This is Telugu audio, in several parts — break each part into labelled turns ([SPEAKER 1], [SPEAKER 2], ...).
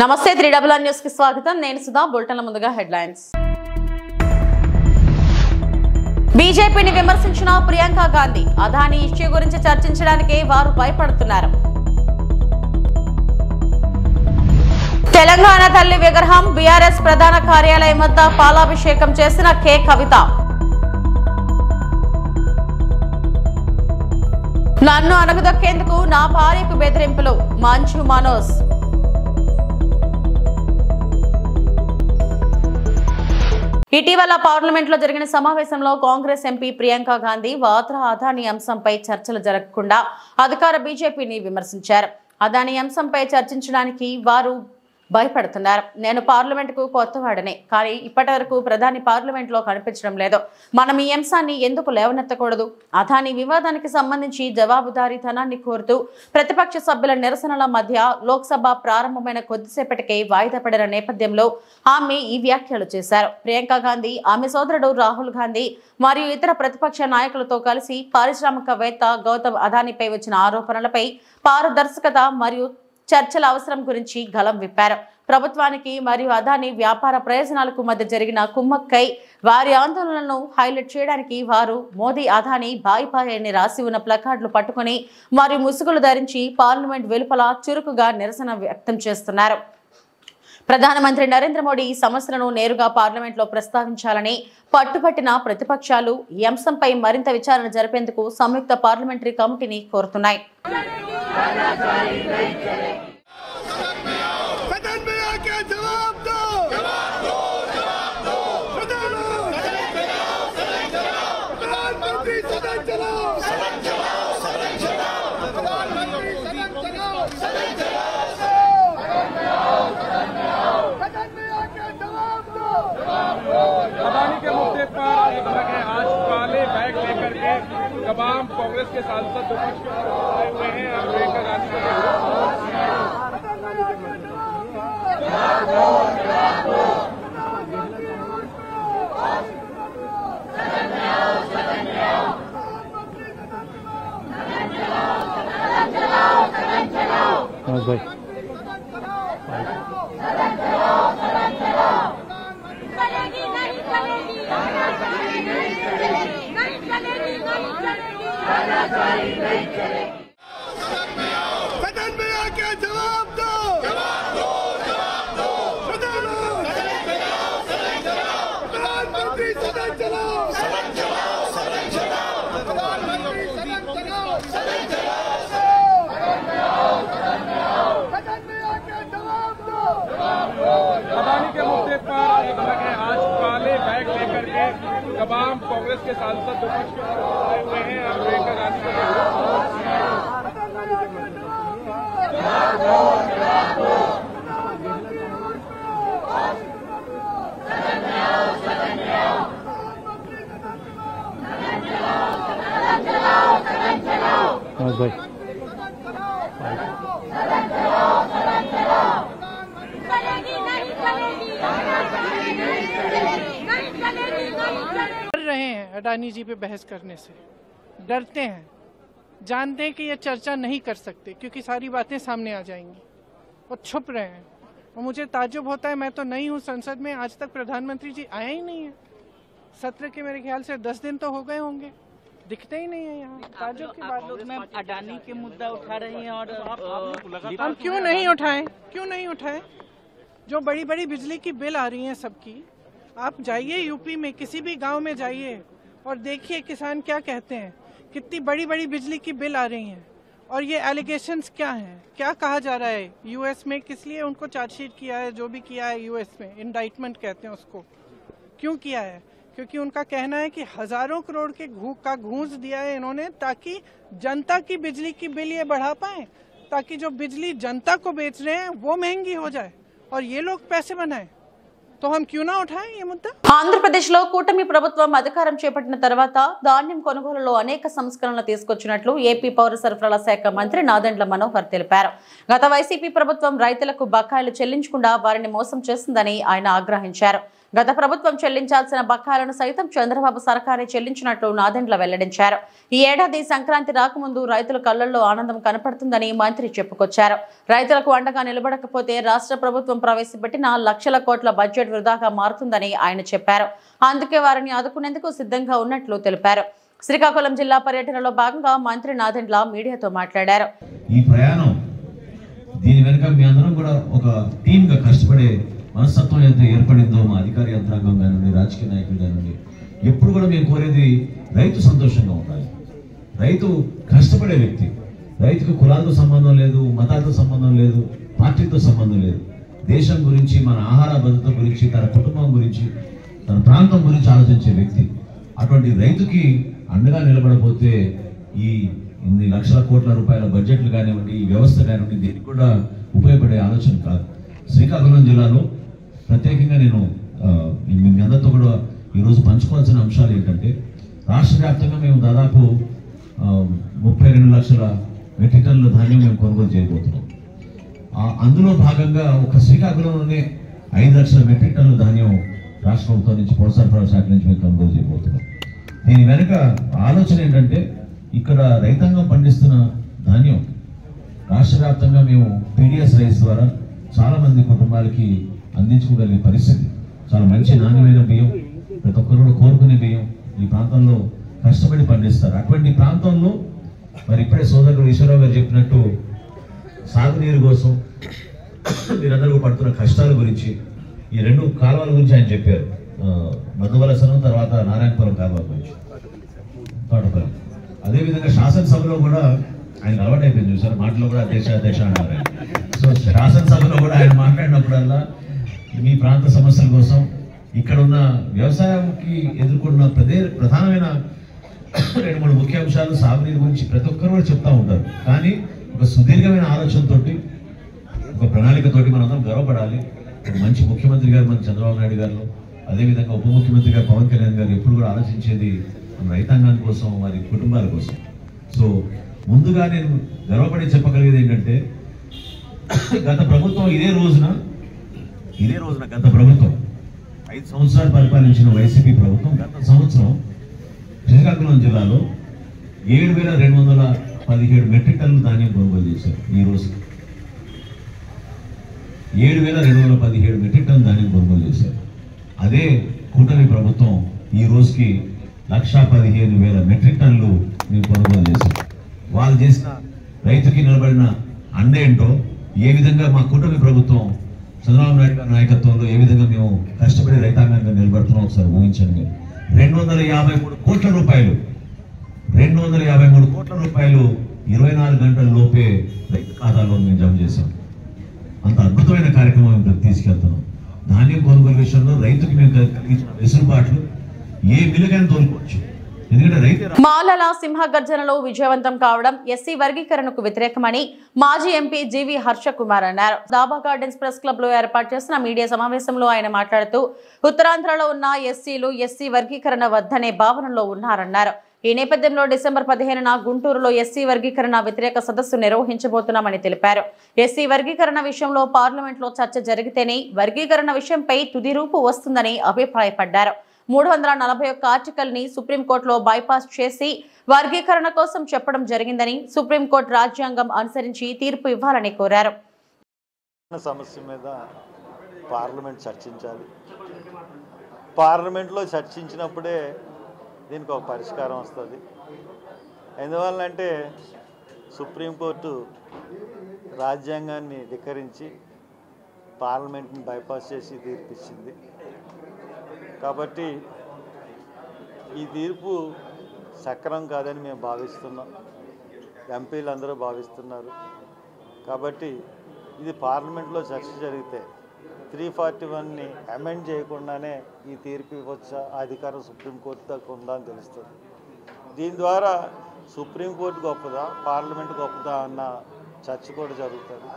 [SPEAKER 1] నమస్తే 3 న్యూస్ కి స్వాగతం నేను సుధా బులెటిన్ల ముందుగా హెడ్లైన్స్ బీజేపీని విమర్శించిన ప్రియాంక గాంధీ అదానీ ఇష్యూ గురించి చర్చించడానికి వారు భయపడుతున్నారు తెలంగాణ తల్లి విగ్రహం బీఆర్ఎస్ ప్రధాన కార్యాలయం వద్ద పాలాభిషేకం చేసిన కె కవిత నన్ను అనగదొక్కేందుకు నా భార్యకు బెదిరింపులు మంచు మనోజ్ ఇటీవల పార్లమెంట్ లో జరిగిన సమావేశంలో కాంగ్రెస్ ఎంపీ ప్రియాంక గాంధీ వాద్రా అదానీ అంశంపై చర్చలు జరగకుండా అధికార బీజేపీని విమర్శించారు. అదానీ అంశంపై చర్చించడానికి వారు భయపడుతున్నారు. నేను పార్లమెంట్ కు కొత్తవాడనే, కానీ ఇప్పటి వరకు ప్రధాని పార్లమెంట్ లో కనిపించడం లేదు. మనం ఈ అంశాన్ని ఎందుకు లేవనెత్తకూడదు? అదానీ వివాదానికి సంబంధించి జవాబుదారీతనాన్ని కోరుతూ ప్రతిపక్ష సభ్యుల నిరసనల మధ్య లోక్సభ ప్రారంభమైన కొద్దిసేపటికే వాయిదా పడిన నేపథ్యంలో ఆమె ఈ వ్యాఖ్యలు చేశారు. ప్రియాంక గాంధీ ఆమె సోదరుడు రాహుల్ గాంధీ మరియు ఇతర ప్రతిపక్ష నాయకులతో కలిసి పారిశ్రామికవేత్త గౌతమ్ అదానీపై వచ్చిన ఆరోపణలపై పారదర్శకత మరియు చర్చల అవసరం గురించి గలం విప్పారు. ప్రభుత్వానికి మరియు అదానీ వ్యాపార ప్రయోజనాలకు మధ్య జరిగిన కుమ్మక్కై వారి ఆందోళనలను హైలైట్ చేయడానికి వారు మోదీ అదానీ బాయ్ బాయ్ అని రాసి ఉన్న ప్లకార్డులు పట్టుకుని మరియు ముసుగులు ధరించి పార్లమెంట్ వెలుపల చురుకుగా నిరసన వ్యక్తం చేస్తున్నారు. ప్రధానమంత్రి నరేంద్ర మోడీ ఈ సమస్యలను నేరుగా పార్లమెంట్ లో ప్రస్తావించాలని పట్టుపట్టిన ప్రతిపక్షాలు ఈ అంశంపై మరింత విచారణ జరిపేందుకు సంయుక్త పార్లమెంటరీ కమిటీని కోరుతున్నాయి.
[SPEAKER 2] अदानी के मुद्दे पर एक जगह आज काले बैग लेकर के तमाम कांग्रेस के सांसद विपक्ष के आए हुए हैं। आप प्रियंका गांधी भाई
[SPEAKER 3] सदन में आके जवाब दो, प्रधानमंत्री सदन चलाओ, प्रधानमंत्री सदन चलाओ, सदन में आके जवाब दो।
[SPEAKER 2] अदानी के मुद्दे पर एक जगह आज काले बैग लेकर के तमाम कांग्रेस के सांसद विपक्ष के आए हुए हैं। आप प्रियंका गांधी भाई
[SPEAKER 4] डर रहे हैं अडानी जी पे बहस करने से, डरते हैं, जानते हैं कि ये चर्चा नहीं कर सकते क्योंकि सारी बातें सामने आ जाएंगी और छुप रहे हैं। और मुझे ताज्जुब होता है, मैं तो नहीं हूँ संसद में, आज तक प्रधानमंत्री जी आया ही नहीं है। सत्र के मेरे ख्याल से 10 दिन तो हो गए होंगे, दिखते ही नहीं है यहाँ। ताज्जुब की बात
[SPEAKER 5] में अडानी के मुद्दा उठा रही हैं और
[SPEAKER 4] हम क्यों नहीं उठाए? जो बड़ी बड़ी बिजली की बिल आ रही हैं सबकी, आप जाइए यूपी में किसी भी गांव में जाइए और देखिए किसान क्या कहते हैं, कितनी बड़ी बड़ी बिजली की बिल आ रही हैं और ये एलिगेशंस क्या हैं, क्या कहा जा रहा है। यूएस में किस लिए उनको चार्जशीट किया है, जो भी किया है यूएस में, इंडाइटमेंट कहते हैं उसको, क्यों किया है? क्योंकि उनका कहना है कि हजारों करोड़ के का घूस दिया है इन्होंने ताकि जनता की बिजली की बिल ये बढ़ा पाए, ताकि जो बिजली जनता को बेच रहे हैं वो महंगी हो जाए और ये लोग पैसे बनाए। तो हम क्यों ना उठाएं ये मुद्दा?
[SPEAKER 1] ఆంధ్రప్రదేశ్లో కూటమి ప్రభుత్వం అధికారం చేపట్టిన తర్వాత ధాన్యం కొనుగోలులో అనేక సంస్కరణలు తీసుకొచ్చినట్లు ఏపీ పౌర సరఫరాల శాఖ మంత్రి నాదెండ్ల మనోహర్ తెలిపారు. గత వైసీపీ ప్రభుత్వం రైతులకు బకాయిలు చెల్లించకుండా వారిని మోసం చేసిందని ఆయన ఆగ్రహించారు. గత ప్రభుత్వం చెల్లించాల్సిన బకాయిలను సైతం చంద్రబాబు సర్కారే చెల్లించినట్లు నాదెండ్ల వెల్లడించారు. ఈ ఏడాది సంక్రాంతి రాకముందు రైతుల కళ్లల్లో ఆనందం కనపడుతుందని మంత్రి చెప్పుకొచ్చారు. రైతులకు అండగా నిలబడకపోతే రాష్ట్ర ప్రభుత్వం ప్రవేశపెట్టిన లక్షల కోట్ల బడ్జెట్ వృధాగా మారుతుందని ఆయన చెప్పారు. అందుకే వారిని ఆదుకునేందుకు సిద్ధంగా ఉన్నట్లు తెలిపారు. శ్రీకాకుళం జిల్లా పర్యటనలో భాగంగా మంత్రి నాదెండ్ల మీడియాతో మాట్లాడారు.
[SPEAKER 6] ఈ ప్రయాణం దీని వెనుక మీ అందరం కూడా ఒక టీమ్గా కష్టపడే మనస్తత్వం ఎంత ఏర్పడిందో మా అధికార యంత్రాంగం కానివ్వండి, రాజకీయ నాయకులు కానివ్వండి, ఎప్పుడు కూడా మేము కోరేది రైతు సంతోషంగా ఉండాలి. రైతు కష్టపడే వ్యక్తి. రైతుకు కులాలతో సంబంధం లేదు, మతాలతో సంబంధం లేదు, పార్టీతో సంబంధం లేదు. దేశం గురించి, మన ఆహార భద్రత గురించి, తన కుటుంబం గురించి, తన ప్రాంతం గురించి ఆలోచించే వ్యక్తి. అటువంటి రైతుకి అండగా నిలబడపోతే ఈ ఇన్ని లక్షల కోట్ల రూపాయల బడ్జెట్లు కానివ్వండి, ఈ వ్యవస్థ కానివ్వండి, దీనికి కూడా ఉపయోగపడే ఆలోచన కాదు. శ్రీకాకుళం జిల్లాలో ప్రత్యేకంగా నేను మీ అందరితో కూడా ఈరోజు పంచుకోవాల్సిన అంశాలు ఏంటంటే, రాష్ట్ర వ్యాప్తంగా మేము దాదాపు 32 లక్షల మెట్రిక్ టన్నుల ధాన్యం మేము కొనుగోలు చేయబోతున్నాం. అందులో భాగంగా ఒక శ్రీకాకుళంలోనే 5 లక్షల మెట్రిక్ టన్నుల ధాన్యం రాష్ట్ర ప్రభుత్వం నుంచి, పౌర సరఫరా శాఖ నుంచి మేము కొనుగోలు చేయబోతున్నాం. దీని వెనుక ఆలోచన ఏంటంటే, ఇక్కడ రైతాంగం పండిస్తున్న ధాన్యం రాష్ట్ర వ్యాప్తంగా మేము పీడిఎస్ రైస్ ద్వారా చాలా మంది కుటుంబాలకి అందించుకోగలిగే పరిస్థితి. చాలా మంచి నాణ్యమైన బియ్యం, ప్రతి ఒక్కరు కూడా కోరుకునే బియ్యం ఈ ప్రాంతంలో కష్టపడి పండిస్తారు. అటువంటి ప్రాంతంలో మరి ఇప్పుడే సోదరుడు ఈశ్వరరావు గారు చెప్పినట్టు సాగునీరు కోసం మీరందరూ పడుతున్న కష్టాల గురించి, ఈ 2 కాలువల గురించి ఆయన చెప్పారు. మధువలసనం, తర్వాత నారాయణపురం కాలువ గురించి, తోటపురం. అదేవిధంగా శాసనసభలో కూడా ఆయన అలవాటు అయిపోయింది చూసారు, మాటలో కూడా అధ్యక్ష అన్నారు. సో శాసనసభలో కూడా ఆయన మాట్లాడినప్పుడల్లా మీ ప్రాంత సమస్యల కోసం, ఇక్కడ ఉన్న వ్యవసాయంకి ఎదుర్కొన్న ప్రధానమైన 2-3 ముఖ్య అంశాలు సాగునీరు గురించి ప్రతి ఒక్కరు కూడా చెప్తా ఉంటారు. కానీ ఒక సుదీర్ఘమైన ఆలోచనతోటి, ఒక ప్రణాళికతోటి మనందరం గర్వపడాలి. ఒక మంచి ముఖ్యమంత్రి గారు మన చంద్రబాబు నాయుడు గారు, అదేవిధంగా ఉప ముఖ్యమంత్రి గారు పవన్ కళ్యాణ్ గారు ఎప్పుడు కూడా ఆలోచించేది మన రైతాంగం కోసం, వారి కుటుంబాల కోసం. సో ముందుగా నేను గర్వపడి చెప్పగలిగేది ఏంటంటే, గత ప్రభుత్వం ఇదే రోజున గత ప్రభుత్వం 5 సంవత్సరాలు పరిపాలించిన వైసీపీ ప్రభుత్వం గత సంవత్సరం శ్రీకాకుళం జిల్లాలో 7,217 మెట్రిక్ టన్నుల ధాన్యం కొనుగోలు చేశారు. ఈ రోజు 7,217 మెట్రిక్ టన్నుల ధాన్యం కొనుగోలు చేశారు. అదే కూటమి ప్రభుత్వం ఈ రోజుకి 1,15,000 మెట్రిక్ టన్నులు మేము కొనుగోలు చేశాం. వాళ్ళు చేసిన రైతుకి నిలబడిన అండేంటో, ఏ విధంగా మా కూటమి ప్రభుత్వం చంద్రబాబు నాయుడు గారి నాయకత్వంలో ఏ విధంగా మేము కష్టపడి రైతాంగంగా నిలబడుతున్నాం ఒకసారి ఊహించండి. 253 కోట్ల రూపాయలు 253 కోట్ల రూపాయలు 24 గంటల లోపే రైతు ఖాతాలో మేము జమ చేశాం. అంత అద్భుతమైన కార్యక్రమం మేము తీసుకెళ్తున్నాం. ధాన్యం కొనుగోలు విషయంలో రైతుకి మేము కలిగించిన వెసులుబాట్లు ఏ మిలుగైనా తోలుకోవచ్చు.
[SPEAKER 1] మాలల సింహగర్జనలో విజయవంతం కావడం ఎస్సీ వర్గీకరణకు వ్యతిరేకమని మాజీ ఎంపీ జీవి హర్ష కుమార్ అన్నారు. దాబా గార్డెన్స్ ప్రెస్ క్లబ్ లో ఏర్పాటు చేసిన మీడియా సమావేశంలో ఆయన మాట్లాడుతూ, ఉత్తరాంధ్రలో ఉన్న ఎస్సీలు ఎస్సీ వర్గీకరణ వద్దనే భావనలో ఉన్నారన్నారు. ఈ నేపథ్యంలో డిసెంబర్ 15న గుంటూరులో ఎస్సీ వర్గీకరణ వ్యతిరేక సదస్సు నిర్వహించబోతున్నామని తెలిపారు. ఎస్సీ వర్గీకరణ విషయంలో పార్లమెంట్లో చర్చ జరిగితేనే వర్గీకరణ విషయంపై తుది రూపు వస్తుందని అభిప్రాయపడ్డారు. 341 ఆర్టికల్ ని సుప్రీంకోర్టులో బైపాస్ చేసి వర్గీకరణ కోసం చెప్పడం జరిగిందని, సుప్రీంకోర్టు రాజ్యాంగం అనుసరించి తీర్పు ఇవ్వాలని కోరారు.
[SPEAKER 7] సమస్య మీద పార్లమెంట్ చర్చించాలి. పార్లమెంట్లో చర్చించినప్పుడే దీనికి ఒక పరిష్కారం వస్తుంది. ఎందువల్లంటే సుప్రీంకోర్టు రాజ్యాంగాన్ని ధిక్కరించి పార్లమెంట్ని బైపాస్ చేసి తీర్పిచ్చింది. కాబట్టి ఈ తీర్పు సక్రమం కాదని మేము భావిస్తున్నాం, ఎంపీలందరూ భావిస్తున్నారు. కాబట్టి ఇది పార్లమెంట్లో చర్చ జరిగితే 341ని అమెండ్ చేయకుండానే ఈ తీర్పు ఇవ్వచ్చా, అధికారం సుప్రీంకోర్టు దాకా ఉందా అని తెలుస్తుంది. దీని ద్వారా సుప్రీంకోర్టు గొప్పదా, పార్లమెంట్ గొప్పదా అన్న చర్చ కూడా జరుగుతుంది.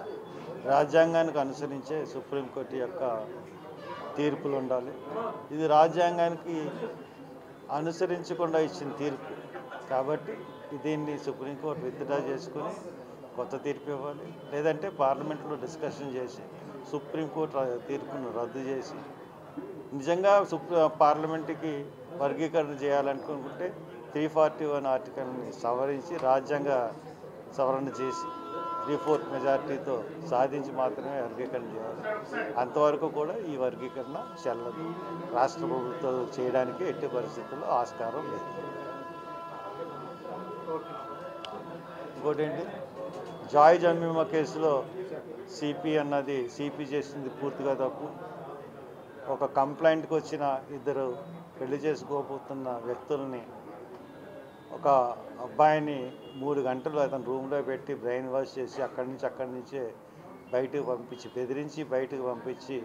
[SPEAKER 7] రాజ్యాంగానికి అనుసరించే సుప్రీంకోర్టు యొక్క తీర్పులు ఉండాలి. ఇది రాజ్యాంగానికి అనుసరించకుండా ఇచ్చిన తీర్పు కాబట్టి దీన్ని సుప్రీంకోర్టు విత్డ్రా చేసుకుని కొత్త తీర్పు ఇవ్వాలి. లేదంటే పార్లమెంట్లో డిస్కషన్ చేసి సుప్రీంకోర్టు తీర్పును రద్దు చేసి నిజంగా పార్లమెంటుకి వర్గీకరణ చేయాలనుకుంటే 341 ఆర్టికల్ని సవరించి రాజ్యాంగ సవరణ చేసి 3/4 మెజార్టీతో సాధించి మాత్రమే వర్గీకరణ చేయాలి. అంతవరకు కూడా ఈ వర్గీకరణ చెల్లదు. రాష్ట్ర ప్రభుత్వం చేయడానికి ఎట్టి పరిస్థితుల్లో ఆస్కారం లేదు. ఇంకోటేంటి, జాయ్ జమీమా కేసులో సిపి చేసింది పూర్తిగా తప్పు. ఒక కంప్లైంట్కి వచ్చిన ఇద్దరు పెళ్లి చేసుకోబోతున్న వ్యక్తుల్ని, ఒక అబ్బాయిని 3 గంటలు అతను రూమ్లో పెట్టి బ్రెయిన్ వాష్ చేసి అక్కడి నుంచే బయటకు పంపించి బెదిరించి బయటకు పంపించి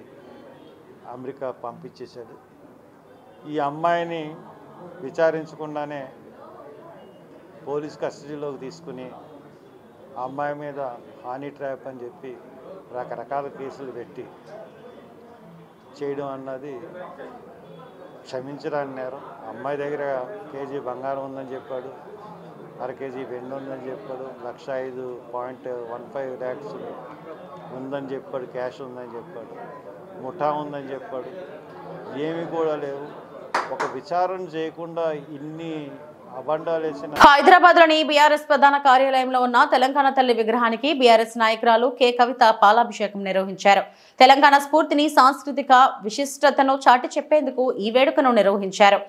[SPEAKER 7] అమెరికా పంపించేశాడు. ఈ అమ్మాయిని విచారించకుండానే పోలీస్ కస్టడీలోకి తీసుకుని ఆ అమ్మాయి మీద హానీ ట్రాప్ అని చెప్పి రకరకాల కేసులు పెట్టి చేయడం అన్నది క్షమించరాని నేరం. అమ్మాయి దగ్గర కేజీ బంగారం ఉందని చెప్పాడు, 1/2 కేజీ వెండి ఉందని చెప్పాడు, 1,05.15 lakhs ఉందని చెప్పాడు, క్యాష్ ఉందని చెప్పాడు, ముఠా ఉందని చెప్పాడు. ఏమీ కూడా లేవు. ఒక విచారణ చేయకుండా ఇన్ని అబండాలు వేసిన
[SPEAKER 1] హైదరాబాద్ లోని బీఆర్ఎస్ ప్రధాన కార్యాలయంలో ఉన్న తెలంగాణ తల్లి విగ్రహానికి బీఆర్ఎస్ నాయకురాలు కె కవిత పాలాభిషేకం నిర్వహించారు. తెలంగాణ స్ఫూర్తిని, సాంస్కృతిక విశిష్టతను చాటి చెప్పేందుకు ఈ వేడుకను నిర్వహించారు.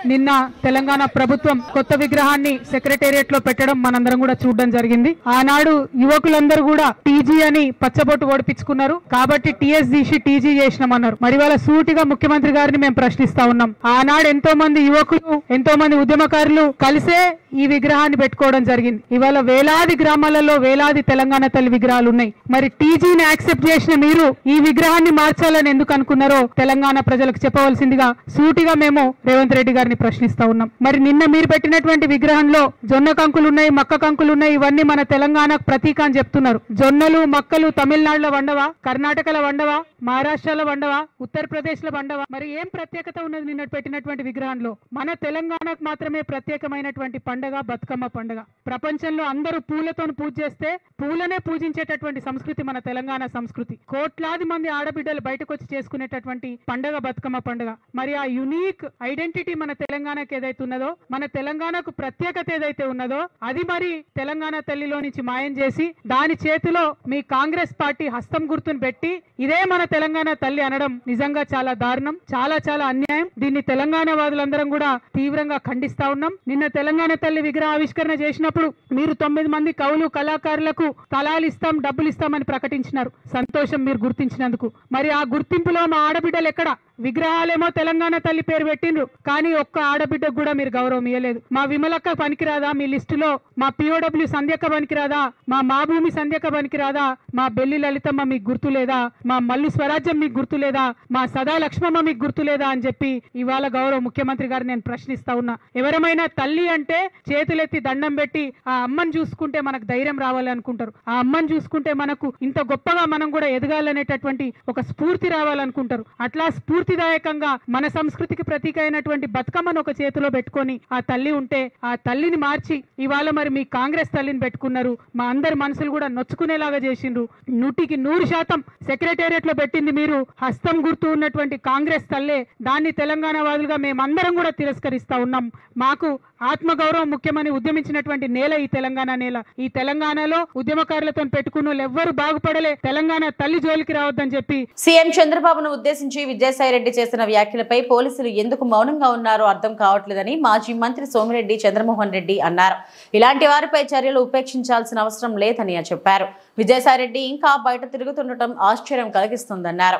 [SPEAKER 8] నిన్న తెలంగాణ ప్రభుత్వం కొత్త విగ్రహాన్ని సెక్రటేరియట్ లో పెట్టడం మనందరం కూడా చూడడం జరిగింది. ఆనాడు యువకులందరూ కూడా టీజీ అని పచ్చబొట్టు ఓడిపించుకున్నారు కాబట్టి టీఎస్ తీసి టీజీ చేసినామన్నారు. మరి వాళ్ళ సూటిగా ముఖ్యమంత్రి గారిని మేము ప్రశ్నిస్తా ఉన్నాం. ఆనాడు ఎంతో మంది యువకులు, ఎంతో మంది ఉద్యమకారులు కలిసే ఈ విగ్రహాన్ని పెట్టుకోవడం జరిగింది. ఇవాళ వేలాది గ్రామాలలో వేలాది తెలంగాణ తల్లి విగ్రహాలు ఉన్నాయి. మరి టీజీని యాక్సెప్ట్ చేసిన మీరు ఈ విగ్రహాన్ని మార్చాలని ఎందుకు అనుకున్నారో తెలంగాణ ప్రజలకు చెప్పవలసిందిగా సూటిగా మేము రేవంత్ రెడ్డి గారిని ప్రశ్నిస్తా ఉన్నాం. మరి నిన్న మీరు పెట్టినటువంటి విగ్రహంలో జొన్న కంకులు ఉన్నాయి, మక్క కంకులు ఉన్నాయి. ఇవన్నీ మన తెలంగాణకు ప్రతీక అని చెప్తున్నారు. జొన్నలు, మక్కలు తమిళనాడులో వండవా, కర్ణాటకలో వండవా, మహారాష్ట్రలో వండవా, ఉత్తరప్రదేశ్ లో వండవా? మరి ఏం ప్రత్యేకత ఉన్నది నిన్న పెట్టినటువంటి విగ్రహంలో? మన తెలంగాణకు మాత్రమే ప్రత్యేకమైనటువంటి పండుగ బతుకమ్మ పండుగ. ప్రపంచంలో అందరూ పూలతో పూజ చేస్తే పూలనే పూజించేటటువంటి సంస్కృతి మన తెలంగాణ సంస్కృతి. కోట్లాది మంది ఆడబిడ్డలు బయటకు వచ్చి చేసుకునేటటువంటి పండుగ బతుకమ్మ పండుగ. మరి ఆ యునీక్ ఐడెంటిటీ మన తెలంగాణకు ఏదైతే ఉన్నదో, మన తెలంగాణకు ప్రత్యేకత ఏదైతే ఉన్నదో అది మరి తెలంగాణ తల్లిలో నుంచి మాయం చేసి దాని చేతిలో మీ కాంగ్రెస్ పార్టీ హస్తం గుర్తును పెట్టి ఇదే మన తెలంగాణ తల్లి అనడం నిజంగా చాలా దారుణం, చాలా చాలా అన్యాయం. దీన్ని తెలంగాణ వాదులందరం కూడా తీవ్రంగా ఖండిస్తా ఉన్నాం. నిన్న తెలంగాణ తల్లి విగ్రహ ఆవిష్కరణ చేసినప్పుడు మీరు 9 మంది కవులు, కళాకారులకు తలాలు ఇస్తాం, డబ్బులు ఇస్తామని ప్రకటించినారు. సంతోషం మీరు గుర్తించినందుకు. మరి ఆ గుర్తింపులో మా ఆడబిడ్డలు ఎక్కడ? విగ్రహాలేమో తెలంగాణ తల్లి పేరు పెట్టిండ్రు, కానీ ఒక్క ఆడబిడ్డకు కూడా మీరు గౌరవం ఇవ్వలేదు. మా విమలక్క పనికిరాదా మీ లిస్టులో? మా పిఓడబ్ల్యూ సంధ్యక్క పనికిరాదా? మా మాభూమి సంధ్యక్క పనికిరాదా? మా బెల్లి లలితమ్మ మీకు గుర్తు లేదా? మా మల్లు స్వరాజ్యం మీకు గుర్తు లేదా? మా సదా లక్ష్మమ్మ మీకు గుర్తు లేదా అని చెప్పి ఇవాళ గౌరవ ముఖ్యమంత్రి గారు నేను ప్రశ్నిస్తా ఉన్నా. ఎవరమైనా తల్లి అంటే చేతులెత్తి దండం పెట్టి ఆ అమ్మని చూసుకుంటే మనకు ధైర్యం రావాలి అనుకుంటారు. ఆ అమ్మని చూసుకుంటే మనకు ఇంత గొప్పగా మనం కూడా ఎదగాలనేటటువంటి ఒక స్ఫూర్తి రావాలనుకుంటారు. అట్లా స్ఫూర్తిదాయకంగా మన సంస్కృతికి ప్రతీక అయినటువంటి బతుకమ్మను ఒక చేతిలో పెట్టుకొని ఆ తల్లి ఉంటే ఆ తల్లిని మార్చి ఇవాళ మరి మీ కాంగ్రెస్ తల్లిని పెట్టుకున్నారు. మా అందరి మనసులు కూడా నొచ్చుకునేలాగా చేసిండ్రు. 100% సెక్రటేరియట్ లో పెట్టింది మీరు హస్తం గుర్తు ఉన్నటువంటి కాంగ్రెస్ తల్లే. దాన్ని తెలంగాణ వాదులుగా మేమందరం కూడా తిరస్కరిస్తా ఉన్నాం. మాకు ఆత్మగౌరవం ముఖ్యమని ఉద్యమించినటువంటి నేల ఈ తెలంగాణ నేల. ఈ తెలంగాణలో ఉద్యమకారులతో పెట్టుకున్న వాళ్ళు ఎవ్వరు బాగుపడలే. తెలంగాణ తల్లి జోలికి రావద్దని చెప్పి
[SPEAKER 1] సీఎం చంద్రబాబును ఉద్దేశించి విజయసాయిరెడ్డి చేసిన వ్యాఖ్యలపై పోలీసులు ఎందుకు మౌనంగా ఉన్నారో అర్థం కావట్లేదని మాజీ మంత్రి సోమిరెడ్డి చంద్రమోహన్ రెడ్డి అన్నారు. ఇలాంటి వారిపై చర్యలు ఉపేక్షించాల్సిన అవసరం లేదని చెప్పారు. విజయసాయిరెడ్డి ఇంకా బయట తిరుగుతుండటం ఆశ్చర్యం కలిగిస్తుందన్నారు.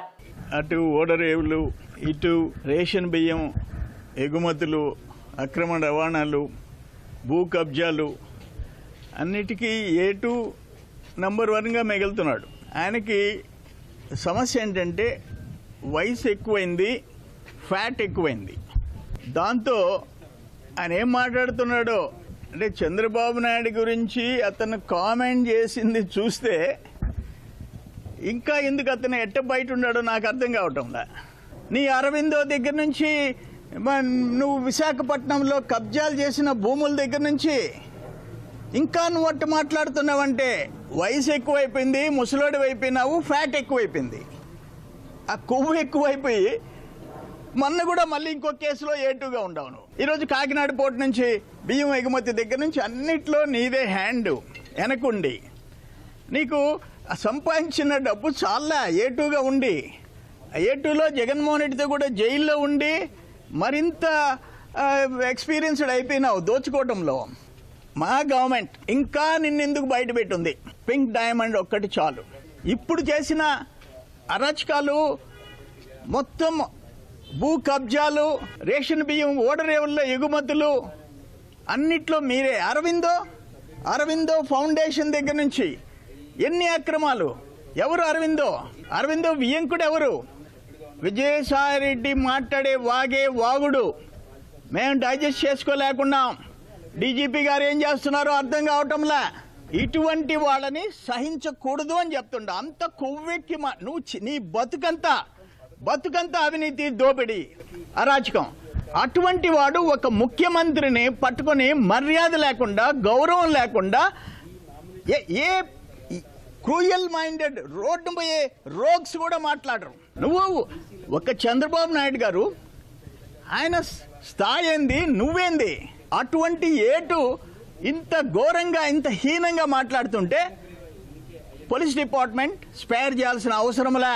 [SPEAKER 9] అటు ఓడరేవులు, ఇటు రేషన్ బియ్యం ఎగుమతులు, అక్రమ రవాణాలు, భూ కబ్జాలు అన్నిటికీ A2 నంబర్ 1గా మిగులుతున్నాడు. ఆయనకి సమస్య ఏంటంటే వయసు ఎక్కువైంది, ఫ్యాట్ ఎక్కువైంది. దాంతో ఆయన ఏం మాట్లాడుతున్నాడో అంటే చంద్రబాబు నాయుడు గురించి అతను కామెంట్ చేసింది చూస్తే ఇంకా ఎందుకు అతను ఎట్ట బయట ఉన్నాడో నాకు అర్థం కావటంలా. నీ అరవిందో దగ్గర నుంచి నువ్వు విశాఖపట్నంలో కబ్జాలు చేసిన భూముల దగ్గర నుంచి ఇంకా నువ్వు అట్టు మాట్లాడుతున్నావంటే వయసు ఎక్కువైపోయింది, ముసలోడి అయిపోయినావు, ఫ్యాట్ ఎక్కువైపోయింది, ఆ కొవ్వు ఎక్కువైపోయి మొన్న కూడా మళ్ళీ ఇంకో కేసులో ఏటుగా ఉండవు నువ్వు. ఈరోజు కాకినాడ పోర్టు నుంచి బియ్యం ఎగుమతి దగ్గర నుంచి అన్నిట్లో నీదే హ్యాండ్ వెనకుండి నీకు సంపాదించిన డబ్బు చాలా ఏటుగా ఉండి ఏటులో జగన్మోహన్ రెడ్డితో కూడా జైల్లో ఉండి మరింత ఎక్స్పీరియన్స్డ్ అయిపోయినావు దోచుకోవటంలో. మా గవర్నమెంట్ ఇంకా నిన్నెందుకు బయట పెట్టింది? పింక్ డైమండ్ ఒక్కటి చాలు. ఇప్పుడు చేసిన అరాచకాలు మొత్తం భూ కబ్జాలు, రేషన్ బియ్యం ఓడరేవుల్లో ఎగుమతులు అన్నిట్లో మీరే. అరవిందో ఫౌండేషన్ దగ్గర నుంచి ఎన్ని అక్రమాలు. ఎవరు అరవిందో వియంకుడు ఎవరు? విజయసాయిరెడ్డి మాట్లాడే వాగుడు మేము డైజెస్ట్ చేసుకోలేకున్నాం. డీజీపీ గారు ఏం చేస్తున్నారో అర్థం కావటంలా. ఇటువంటి వాళ్ళని సహించకూడదు అని చెప్తుండ. అంత కొవ్వెక్కి నువ్వు నీ బతుకంతా అవినీతి, దోపిడీ, అరాచకం. అటువంటి వాడు ఒక ముఖ్యమంత్రిని పట్టుకొని మర్యాద లేకుండా, గౌరవం లేకుండా, ఏ క్రూయల్ మైండెడ్ రోడ్డు పోయే రోగ్స్ కూడా మాట్లాడరు. నువ్వు ఒక చంద్రబాబు నాయుడు గారు ఆయన స్థాయి ఏంది, నువ్వేంది? అటువంటి ఏటు ఇంత ఘోరంగా, ఇంత హీనంగా మాట్లాడుతుంటే పోలీస్ డిపార్ట్మెంట్ స్పేర్ చేయాల్సిన అవసరంలే.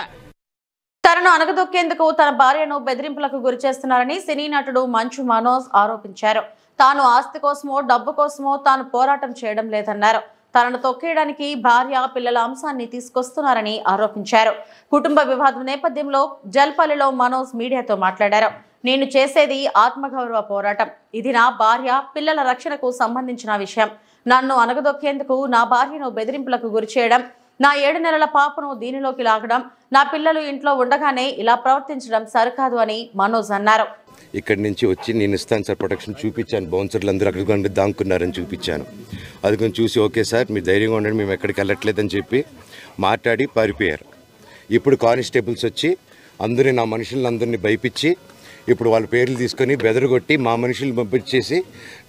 [SPEAKER 1] తనను అనగదొక్కేందుకు తన భార్యను బెదిరింపులకు గురి చేస్తున్నారని సినీ నటుడు మంచు మనోజ్ ఆరోపించారు. తాను ఆస్తి కోసమో డబ్బు కోసమో తాను పోరాటం చేయడం లేదన్నారు. తనను తొక్కేయడానికి భార్య, పిల్లల అంశాన్ని తీసుకొస్తున్నారని ఆరోపించారు. కుటుంబ వివాదం నేపథ్యంలో జల్పల్లిలో మనోజ్ మీడియాతో మాట్లాడారు. నేను చేసేది ఆత్మగౌరవ పోరాటం. ఇది నా భార్య, పిల్లల రక్షణకు సంబంధించిన విషయం. నన్ను అనగదొక్కేందుకు నా భార్యను బెదిరింపులకు గురి చేయడం, నా 7 నెలల పాపను దీనిలోకి లాగడం, నా పిల్లలు ఇంట్లో ఉండగానే ఇలా ప్రవర్తించడం సరికాదు అని మనోజ్ అన్నారు.
[SPEAKER 10] ఇక్కడి నుంచి వచ్చి నేను ఇస్తాను సార్ ప్రొటెక్షన్ చూపించాను. బౌన్సర్లు అందరూ అక్కడికి దాక్కున్నారని చూపించాను. అది కొంచెం చూసి ఓకే సార్ మీరు ధైర్యంగా ఉండండి, మేము ఎక్కడికి వెళ్ళట్లేదని చెప్పి మాట్లాడి పారిపోయారు. ఇప్పుడు కానిస్టేబుల్స్ వచ్చి అందరినీ, నా మనుషులందరినీ భయపించి ఇప్పుడు వాళ్ళ పేర్లు తీసుకొని బెదరగొట్టి మా మనుషులు పంపించేసి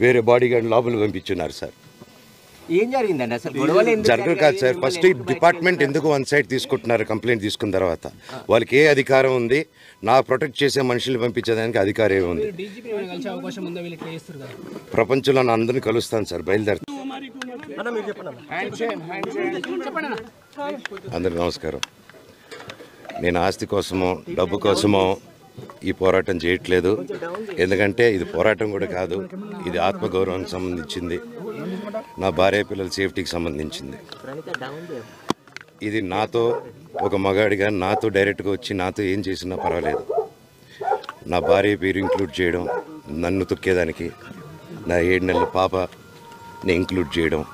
[SPEAKER 10] వేరే బాడీ గార్డ్ లోపల పంపించున్నారు సార్.
[SPEAKER 11] ఏం జరిగిందండి అసలు?
[SPEAKER 10] జరగదు కాదు సార్. ఫస్ట్ డిపార్ట్మెంట్ ఎందుకు వన్ సైడ్ తీసుకుంటున్నారు? కంప్లైంట్ తీసుకున్న తర్వాత వాళ్ళకి ఏ అధికారం ఉంది? నా ప్రొటెక్ట్ చేసే మనుషులు పంపించేదానికి అధికారం ఏముంది? ప్రపంచంలో నా అందరినీ కలుస్తాను సార్, బయలుదేరుతాను. అందరికి నమస్కారం. నేను ఆస్తి కోసమో డబ్బు కోసమో ఈ పోరాటం చేయట్లేదు. ఎందుకంటే ఇది పోరాటం కూడా కాదు, ఇది ఆత్మగౌరవానికి సంబంధించింది, నా భార్య పిల్లల సేఫ్టీకి సంబంధించింది. ఇది నాతో ఒక మగాడిగా నాతో డైరెక్ట్గా వచ్చి నాతో ఏం చేసినా పర్వాలేదు. నా భార్య పేరు ఇంక్లూడ్ చేయడం, నన్ను తొక్కేదానికి, నా 7 నెలల పాపని ఇంక్లూడ్ చేయడం,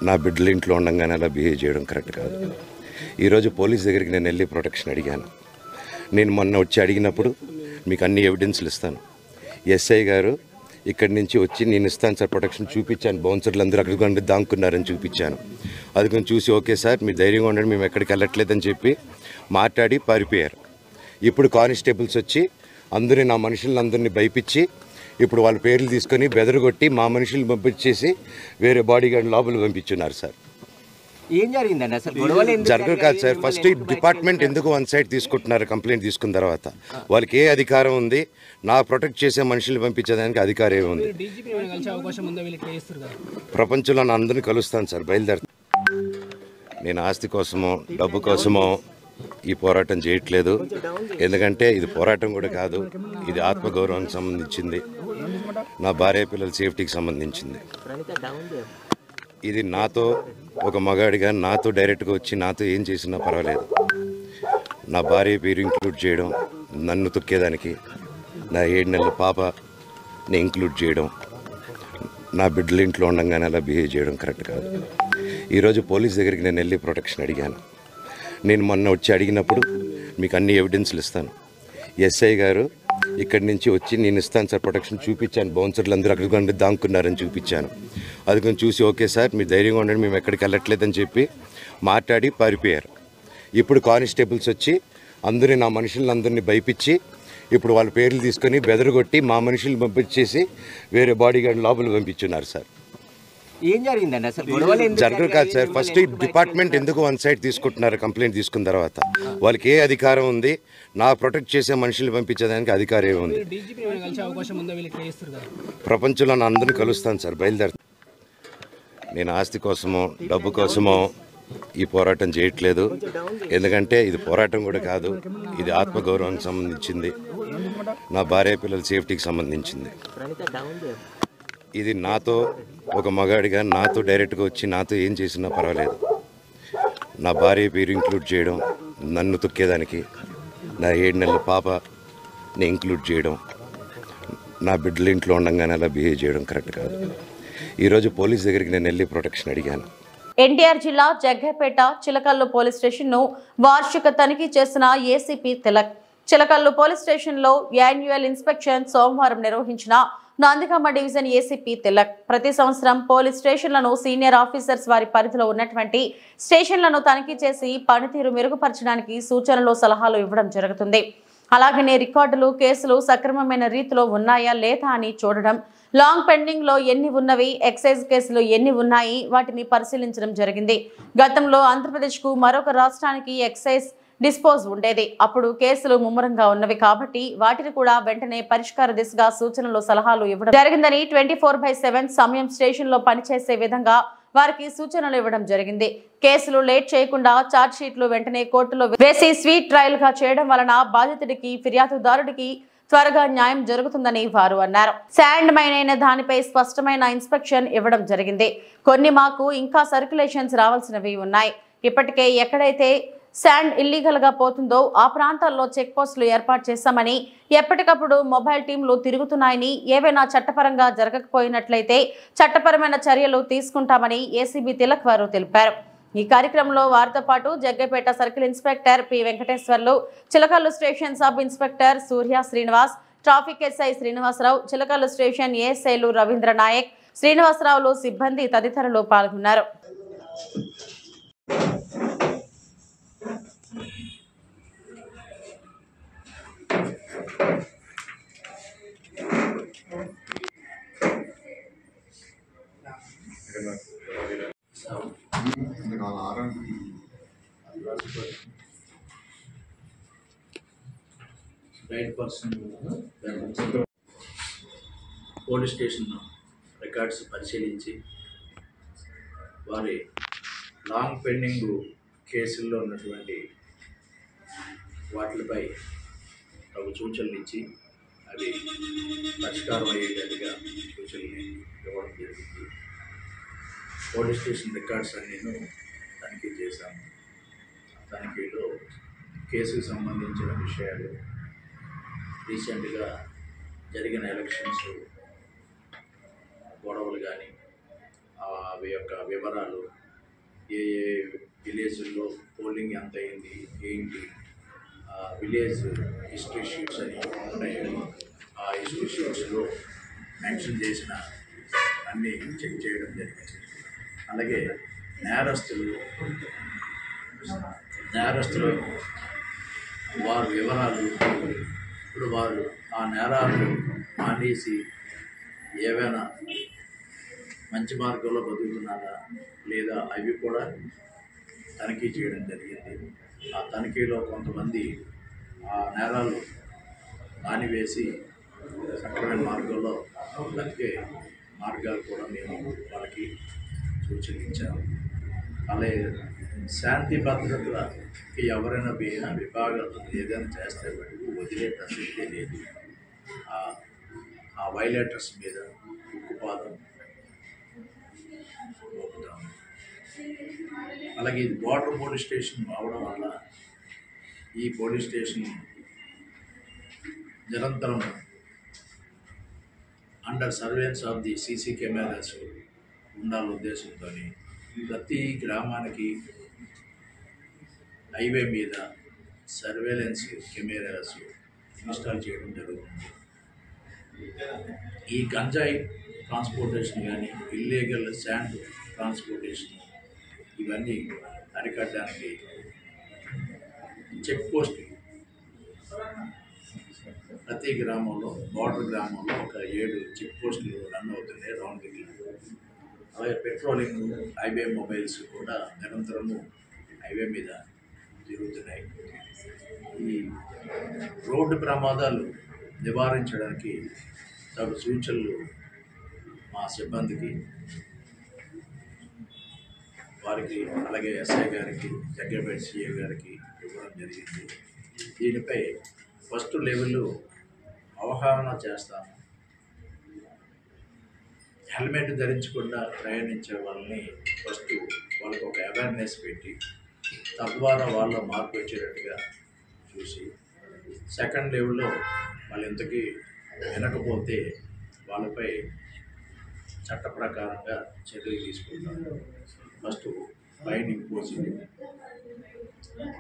[SPEAKER 10] నా బిడ్డల ఇంట్లో ఉండగానే అలా బిహేవ్ చేయడం కరెక్ట్ కాదు. ఈరోజు పోలీస్ దగ్గరికి నేను వెళ్ళి ప్రొటెక్షన్ అడిగాను. నేను మొన్న వచ్చి అడిగినప్పుడు మీకు అన్ని ఎవిడెన్స్లు ఇస్తాను. ఎస్ఐ గారు ఇక్కడి నుంచి వచ్చి నేను ఇస్తాను సార్ ప్రొటెక్షన్ చూపించాను. బౌన్సర్లు అందరూ అక్కడికి దాక్కున్నారని చూపించాను. అది కొంచెం చూసి ఓకే సార్ మీరు ధైర్యంగా ఉండండి, మేము ఎక్కడికి వెళ్ళట్లేదని చెప్పి మాట్లాడి పారిపోయారు. ఇప్పుడు కానిస్టేబుల్స్ వచ్చి అందరినీ, నా మనుషులందరినీ భయపించి ఇప్పుడు వాళ్ళ పేర్లు తీసుకొని బెదరగొట్టి మా మనుషులు పంపించేసి వేరే బాడీ గార్డ్ లోపల పంపించున్నారు సార్.
[SPEAKER 11] ఏం జరిగిందండి అసలు?
[SPEAKER 10] జరగదు కాదు సార్. ఫస్ట్ డిపార్ట్మెంట్ ఎందుకు వన్ సైడ్ తీసుకుంటున్నారు? కంప్లైంట్ తీసుకున్న తర్వాత వాళ్ళకి ఏ అధికారం ఉంది? నా ప్రొటెక్ట్ చేసే మనుషులు పంపించేదానికి అధికారం ఏముంది? ప్రపంచంలో నా అందరినీ కలుస్తాను సార్, బయలుదేరుతాను. నేను ఆస్తి కోసమో డబ్బు కోసమో ఈ పోరాటం చేయట్లేదు. ఎందుకంటే ఇది పోరాటం కూడా కాదు, ఇది ఆత్మగౌరవానికి సంబంధించింది, నా భార్య పిల్లల సేఫ్టీకి సంబంధించింది. ఇది నాతో ఒక మగాడిగా నాతో డైరెక్ట్గా వచ్చి నాతో ఏం చేసినా పర్వాలేదు. నా భార్య పేరు ఇంక్లూడ్ చేయడం, నన్ను తొక్కేదానికి, నా 7 నెలల పాపని ఇంక్లూడ్ చేయడం, నా బిడ్డల ఇంట్లో ఉండగానే అలా బిహేవ్ చేయడం కరెక్ట్ కాదు. ఈరోజు పోలీస్ దగ్గరికి నేను వెళ్ళి ప్రొటెక్షన్ అడిగాను. నేను మొన్న వచ్చి అడిగినప్పుడు మీకు అన్ని ఎవిడెన్స్లు ఇస్తాను. ఎస్ఐ గారు ఇక్కడి నుంచి వచ్చి నేను ఇస్తాను సార్ ప్రొటెక్షన్ చూపించాను. బౌన్సర్లు అందరూ అక్కడికి దాక్కున్నారని చూపించాను. అది కొంచెం చూసి ఓకే సార్ మీరు ధైర్యంగా ఉండండి, మేము ఎక్కడికి వెళ్ళట్లేదని చెప్పి మాట్లాడి పారిపోయారు. ఇప్పుడు కానిస్టేబుల్స్ వచ్చి అందరినీ, నా మనుషులందరినీ భయపించి ఇప్పుడు వాళ్ళ పేర్లు తీసుకొని బెదరగొట్టి మా మనుషులు పంపించేసి వేరే బాడీ గార్డ్ లోపల పంపించున్నారు సార్.
[SPEAKER 11] ఏం జరిగిందండి అసలు? గొడవలు ఎందుకు
[SPEAKER 10] జరగదు కాదు సార్. ఫస్ట్ డిపార్ట్మెంట్ ఎందుకు వన్ సైడ్ తీసుకుంటున్నారు? కంప్లైంట్ తీసుకున్న తర్వాత వాళ్ళకి ఏ అధికారం ఉంది? నా ప్రొటెక్ట్ చేసే మనుషులు పంపించేదానికి అధికారం ఏముంది? ప్రపంచంలో నా అందరినీ కలుస్తాను సార్, బయలుదేరుతాను. నేను ఆస్తి కోసమో డబ్బు కోసమో ఈ పోరాటం చేయట్లేదు. ఎందుకంటే ఇది పోరాటం కూడా కాదు, ఇది ఆత్మగౌరవానికి సంబంధించింది, నా భార్య పిల్లల సేఫ్టీకి సంబంధించింది. ఇది నాతో ఒక మగాడిగా నాతో డైరెక్ట్గా వచ్చి నాతో ఏం చేసినా పర్వాలేదు. నా భార్య పేరు ఇంక్లూడ్ చేయడం, నన్ను తొక్కేదానికి, నా 7 నెలల పాపని ఇంక్లూడ్ చేయడం, నా బిడ్డల ఇంట్లో ఉండగానే అలా బిహేవ్ చేయడం కరెక్ట్ కాదు. ఈరోజు పోలీస్ దగ్గరికి నేను వెళ్ళి ప్రొటెక్షన్ అడిగాను.
[SPEAKER 1] ఎన్టీఆర్ జిల్లా జగ్గైపేట చిలకల్లు పోలీస్ స్టేషన్ను వార్షిక తనిఖీ చేసిన ఏసీపీ తిలక్. చిలకల్లు పోలీస్ స్టేషన్లో యాన్యువల్ ఇన్స్పెక్షన్ సోమవారం నిర్వహించిన నందిగామ డివిజన్ ఏసీపీ తిలక్ ప్రతి సంవత్సరం పోలీస్ స్టేషన్లను సీనియర్ ఆఫీసర్స్ వారి పరిధిలో ఉన్నటువంటి స్టేషన్లను తనిఖీ చేసి పనితీరు మెరుగుపరచడానికి సూచనలు సలహాలు ఇవ్వడం జరుగుతుంది. అలాగనే రికార్డులు కేసులు సక్రమమైన రీతిలో ఉన్నాయా లేదా అని చూడడం, లాంగ్ పెండింగ్ లో ఎన్ని ఉన్నవి, ఎక్సైజ్ కేసులు ఎన్ని ఉన్నాయి వాటిని పరిశీలించడం జరిగింది. గతంలో ఆంధ్రప్రదేశ్ కు మరొక రాష్ట్రానికి ఎక్సైజ్ డిస్పోజ్ ఉండేది. అప్పుడు కేసులు ముమ్మరంగా ఉన్నవి కాబట్టి వాటిని కూడా వెంటనే పరిష్కార దిశగా సూచనలు సలహాలు ఇవ్వడం జరిగిందని 24/7 సమయం స్టేషన్ లో పనిచేసే విధంగా వారికి సూచనలు ఇవ్వడం జరిగింది. కేసులు లేట్ చేయకుండా ఛార్జ్ షీట్లు వెంటనే కోర్టులో వేసి స్వీట్ ట్రయల్ గా చేయడం వలన బాధితుడికి ఫిర్యాదుదారుడికి త్వరగా న్యాయం జరుగుతుందని వారు అన్నారు. శాండ్ మైన్ అయిన దానిపై స్పష్టమైన ఇన్స్పెక్షన్ ఇవ్వడం జరిగింది. కొన్ని మాకు ఇంకా సర్క్యులేషన్స్ రావాల్సినవి ఉన్నాయి. ఇప్పటికే ఎక్కడైతే శాండ్ ఇల్లీగల్ గా పోతుందో ఆ ప్రాంతాల్లో చెక్ పోస్టులు ఏర్పాటు చేశామని, ఎప్పటికప్పుడు మొబైల్ టీంలు తిరుగుతున్నాయని, ఏవైనా చట్టపరంగా జరగకపోయినట్లయితే చట్టపరమైన చర్యలు తీసుకుంటామని ఏసీబీ తిలక్ వారు తెలిపారు. ఈ కార్యక్రమంలో వారితో పాటు Jaggaiahpet circle inspector P Venkateswarlu, Chilakallu station sub inspector Surya Srinivas, traffic SI Srinivasarao, Chilakallu station ఏఎస్ఐలు రవీంద్ర నాయక్, శ్రీనివాసరావులు, సిబ్బంది తదితరులు పాల్గొన్నారు.
[SPEAKER 12] Right person police station records పరిశీలించి వారి లాంగ్ పెండింగ్ కేసుల్లో ఉన్నటువంటి వాటిపై తగు సూచనలు ఇచ్చి అవి పరిష్కారం అయ్యేటట్టుగా సూచనలు ఇవ్వడం జరిగింది. పోలీస్ స్టేషన్ రికార్డ్స్ అన్నీ తనిఖీ చేశాము. తనిఖీలో కేసుకు సంబంధించిన విషయాలు, రీసెంట్గా జరిగిన ఎలక్షన్స్ గొడవలు కానీ అవి యొక్క వివరాలు, ఏ ఏ విలేజ్లో పోలింగ్ ఎంత అయింది, ఏంటి, విలేజ్ హిస్టరీ షీట్స్ అని ఉన్నాయి. ఆ హిస్టరీ షీట్స్లో మెన్షన్ చేసిన అన్నీ చెక్ చేయడం జరిగింది. అలాగే నేరస్తులు వారి వివరాలు, ఇప్పుడు వారు ఆ నేరాలు మానేసి ఏవైనా మంచి మార్గంలో బతుకుతున్నారా లేదా అవి కూడా తనిఖీ చేయడం జరిగింది. ఆ తనిఖీలో కొంతమంది ఆ నేరాలు మానివేసి సక్రమైన మార్గంలో బతికే మార్గాలు కూడా మేము వాళ్ళకి సూచించాము. అలాగే శాంతి భద్రతలకి ఎవరైనా విభాగాలు ఏదైనా చేస్తే వాటికి వదిలే ప్రసక్తే లేదు. ఆ వైలేటర్స్ మీద ఉక్కుపాదం మోపుతాము. అలాగే ఇది బార్డర్ పోలీస్ స్టేషన్ అవడం వల్ల ఈ పోలీస్ స్టేషన్ నిరంతరం under surveillance of the CC cameras ఉండాలనే ఉద్దేశంతో ప్రతి గ్రామానికి హైవే మీద సర్వేలెన్స్ కెమెరాస్ ఇన్స్టాల్ చేయడం జరుగుతుంది. ఈ గంజాయి ట్రాన్స్పోర్టేషన్ కానీ ఇల్లీగల్ శాండ్ ట్రాన్స్పోర్టేషన్ ఇవన్నీ అరికట్టడానికి చెక్ పోస్ట్ ప్రతి గ్రామంలో, బార్డర్ గ్రామంలో ఒక 7 చెక్ పోస్టులు రన్ అవుతున్నాయి రౌండ్ దిగులు. అలాగే పెట్రోలింగ్, హైవే మొబైల్స్ కూడా నిరంతరము హైవే మీద తిరుగుతున్నాయి. ఈ రోడ్డు ప్రమాదాలు నివారించడానికి తగు సూచనలు మా సిబ్బందికి, వారికి, అలాగే ఎస్ఐ గారికి, జగ్గపేట సిఐ గారికి ఇవ్వడం జరిగింది. దీనిపై ఫస్ట్ లెవెల్ అవగాహన చేస్తాము. హెల్మెట్ ధరించకుండా ప్రయాణించే వాళ్ళని ఫస్ట్ వాళ్ళకు ఒక అవేర్నెస్ పెట్టి తద్వారా వాళ్ళ మార్పు వచ్చేటట్టుగా చూసి, సెకండ్ లెవెల్లో వాళ్ళు ఇంతకీ వినకపోతే వాళ్ళపై చట్ట ప్రకారంగా చర్యలు తీసుకుంటారు. ఫస్ట్ ఫైన్ ఇంపోజ్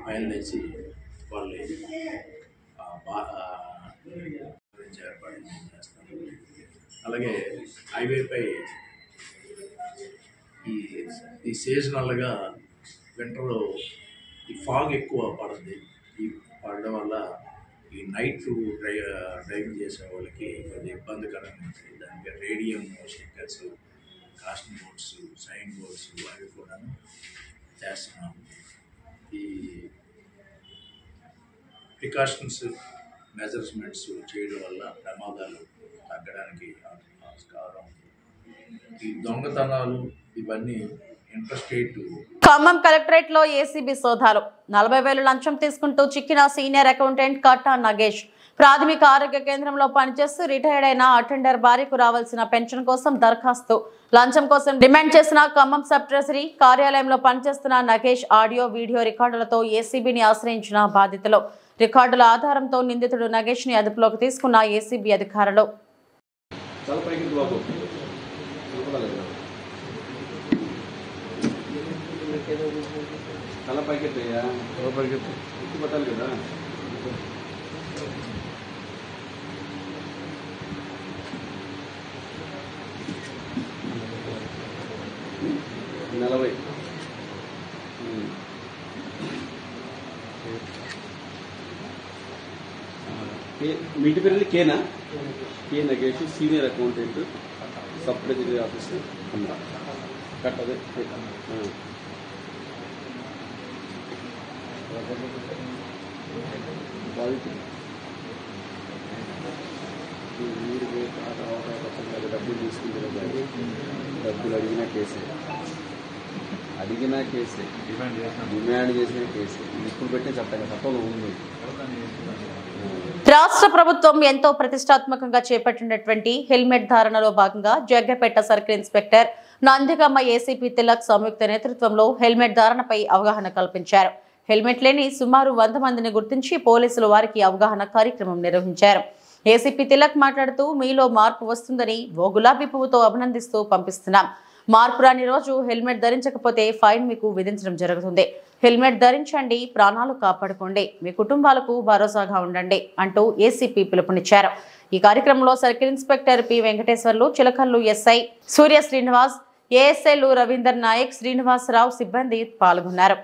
[SPEAKER 12] ఫైన్ వేసి వాళ్ళు ఏర్పాటు చేస్తారు. అలాగే హైవేపై ఈ సీజనల్గా వింటర్లో ఈ ఫాగ్ ఎక్కువ పడుతుంది. ఈ పడడం వల్ల ఈ నైట్ డ్రైవింగ్ చేసే వాళ్ళకి కొద్దిగా ఇబ్బందికరంగా ఉంటుంది. దానికి radium stickers, casting boards, sign boards అవి కూడా చేస్తున్నాము. ఈ ప్రికాషన్స్, మెజర్మెంట్స్ చేయడం వల్ల ప్రమాదాలు తగ్గడానికి ఆస్కారం. ఈ దొంగతనాలు ఇవన్నీ ఇంటర్స్టేట్.
[SPEAKER 1] ఖమ్మం కలెక్టరేట్ లో ఏసీబీ సోదాలు. 40,000 లంచం తీసుకుంటూ చిక్కిన సీనియర్ అకౌంటెంట్ కట్టా నగేష్. ప్రాథమిక ఆరోగ్య కేంద్రంలో పనిచేస్తూ రిటైర్డ్ అయిన అటెండర్ భార్యకు రావాల్సిన పెన్షన్ కోసం దరఖాస్తు లంచం కోసం డిమాండ్ చేసిన ఖమ్మం సబ్ ట్రెజరీ కార్యాలయంలో పనిచేస్తున్న నగేష్ ఆడియో వీడియో రికార్డులతో ఏసీబీని ఆశ్రయించిన బాధితులు. రికార్డుల ఆధారంతో నిందితుడు నగేష్ ని అదుపులోకి తీసుకున్న ఏసీబీ అధికారులు.
[SPEAKER 13] మీ ఇంటి పేరు కేనా? K Nagesh, senior accountant, sub treasury officer కట్టదే. మీరు డబ్బులు తీసుకుంటారు, డబ్బులు అడిగిన కేసే, డిమాండ్ చేసిన కేసే. ఇప్పుడు పెట్టిన చట్టంలో ఉంది.
[SPEAKER 1] రాష్ట్ర ప్రభుత్వం ఎంతో ప్రతిష్టాత్మకంగా చేపట్టినటువంటి హెల్మెట్ ధారణలో భాగంగా Jaggaiahpet circle inspector Nandigama, ACP Tilak సంయుక్త నేతృత్వంలో హెల్మెట్ ధారణపై అవగాహన కల్పించారు. హెల్మెట్ లేని సుమారు 100 మందిని గుర్తించి పోలీసులు వారికి అవగాహన కార్యక్రమం నిర్వహించారు. ఏసీపీ తిలక్ మాట్లాడుతూ, మీలో మార్పు వస్తుందని ఓ గులాబీ పువ్వుతో అభినందిస్తూ పంపిస్తున్నాం. మార్పు రాని రోజు హెల్మెట్ ధరించకపోతే ఫైన్ మీకు విధించడం జరుగుతుంది. హెల్మెట్ ధరించండి, ప్రాణాలు కాపాడుకోండి, మీ కుటుంబాలకు భరోసాగా ఉండండి అంటూ ఏసీపీ పిలుపునిచ్చారు. ఈ కార్యక్రమంలో circle inspector P Venkateswarlu, Chilakallu SI Surya Srinivas, ఏఎస్ఐలు రవీందర్ నాయక్, శ్రీనివాసరావు సిబ్బంది పాల్గొన్నారు.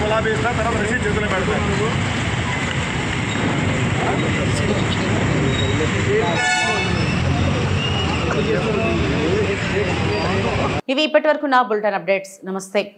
[SPEAKER 3] గులాబీ ఇస్తా, తర్వాత రసీదు చేతులు పెడతాను.
[SPEAKER 1] ఇవి ఇప్పటి వరకు నా బులెటిన్ అప్డేట్స్. నమస్తే.